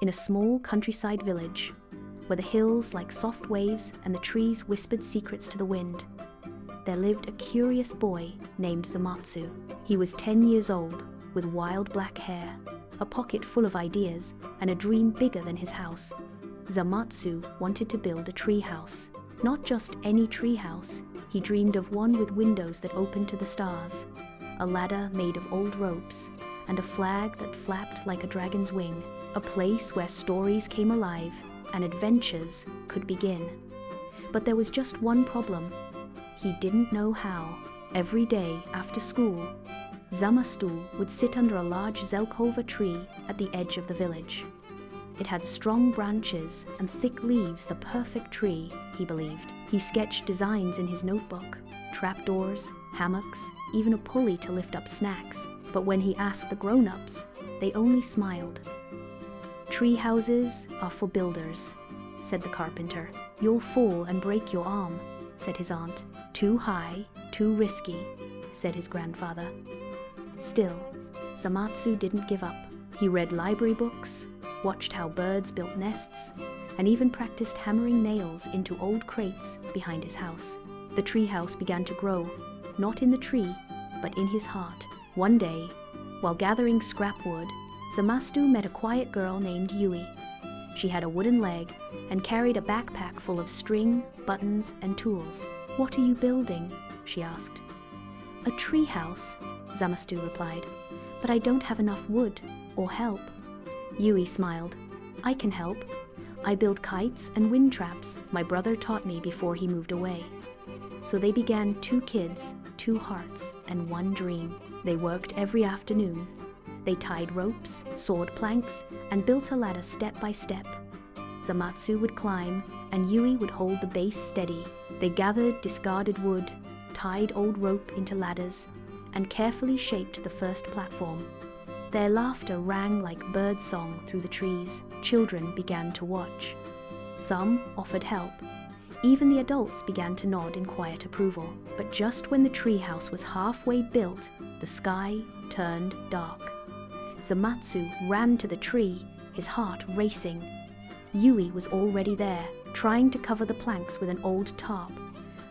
in a small countryside village, where the hills like soft waves and the trees whispered secrets to the wind, there lived a curious boy named Zamatsu. He was 10 years old, with wild black hair, a pocket full of ideas, and a dream bigger than his house. Zamatsu wanted to build a tree house. Not just any tree house, he dreamed of one with windows that opened to the stars, a ladder made of old ropes, and a flag that flapped like a dragon's wing, a place where stories came alive and adventures could begin. But there was just one problem. He didn't know how. Every day after school, Zamatsu would sit under a large zelkova tree at the edge of the village. It had strong branches and thick leaves, the perfect tree, he believed. He sketched designs in his notebook, trapdoors, hammocks, even a pulley to lift up snacks. But when he asked the grown-ups, they only smiled. "Tree houses are for builders," said the carpenter. "You'll fall and break your arm," said his aunt. "Too high, too risky," said his grandfather. Still, Zamatsu didn't give up. He read library books, watched how birds built nests, and even practiced hammering nails into old crates behind his house. The tree house began to grow, not in the tree, but in his heart. One day, while gathering scrap wood, Zamatsu met a quiet girl named Yui. She had a wooden leg and carried a backpack full of string, buttons, and tools. "What are you building?" she asked. "A tree house," Zamatsu replied, "but I don't have enough wood or help." Yui smiled. "I can help. I build kites and wind traps. My brother taught me before he moved away." So they began 2 kids, 2 hearts, and 1 dream. They worked every afternoon. They tied ropes, sawed planks, and built a ladder step by step. Zamatsu would climb, and Yui would hold the base steady. They gathered discarded wood, tied old rope into ladders, and carefully shaped the first platform. Their laughter rang like bird song through the trees. Children began to watch. Some offered help. Even the adults began to nod in quiet approval. But just when the treehouse was halfway built, the sky turned dark. Zamatsu ran to the tree, his heart racing. Yui was already there, trying to cover the planks with an old tarp.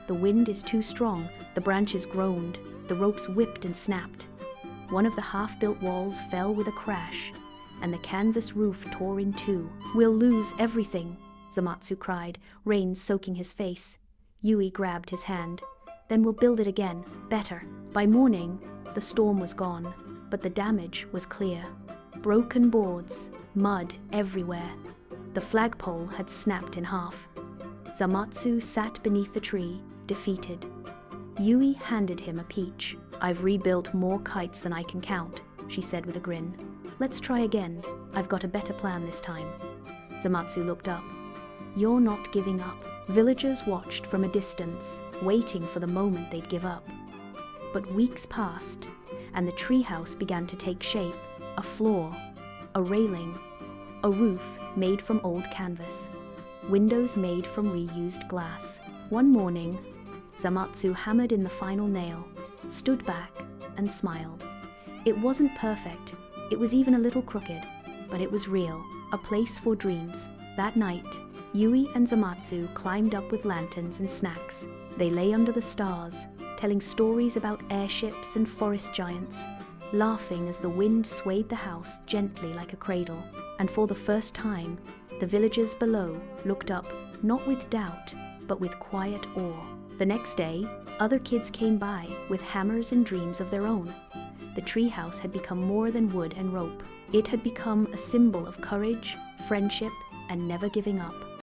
The wind is too strong, the branches groaned, the ropes whipped and snapped. One of the half-built walls fell with a crash, and the canvas roof tore in 2. "We'll lose everything," Zamatsu cried, rain soaking his face. Yui grabbed his hand. "Then we'll build it again, better." By morning, the storm was gone, but the damage was clear. Broken boards, mud everywhere. The flagpole had snapped in half. Zamatsu sat beneath the tree, defeated. Yui handed him a peach. "I've rebuilt more kites than I can count," she said with a grin. "Let's try again. I've got a better plan this time." Zamatsu looked up. "You're not giving up." Villagers watched from a distance, waiting for the moment they'd give up. But weeks passed, and the treehouse began to take shape. A floor, a railing, a roof made from old canvas, windows made from reused glass. One morning, Zamatsu hammered in the final nail, stood back, and smiled. It wasn't perfect, it was even a little crooked, but it was real, a place for dreams. That night, Yui and Zamatsu climbed up with lanterns and snacks. They lay under the stars, telling stories about airships and forest giants, laughing as the wind swayed the house gently like a cradle. And for the first time, the villagers below looked up, not with doubt, but with quiet awe. The next day, other kids came by with hammers and dreams of their own. The treehouse had become more than wood and rope. It had become a symbol of courage, friendship, and never giving up.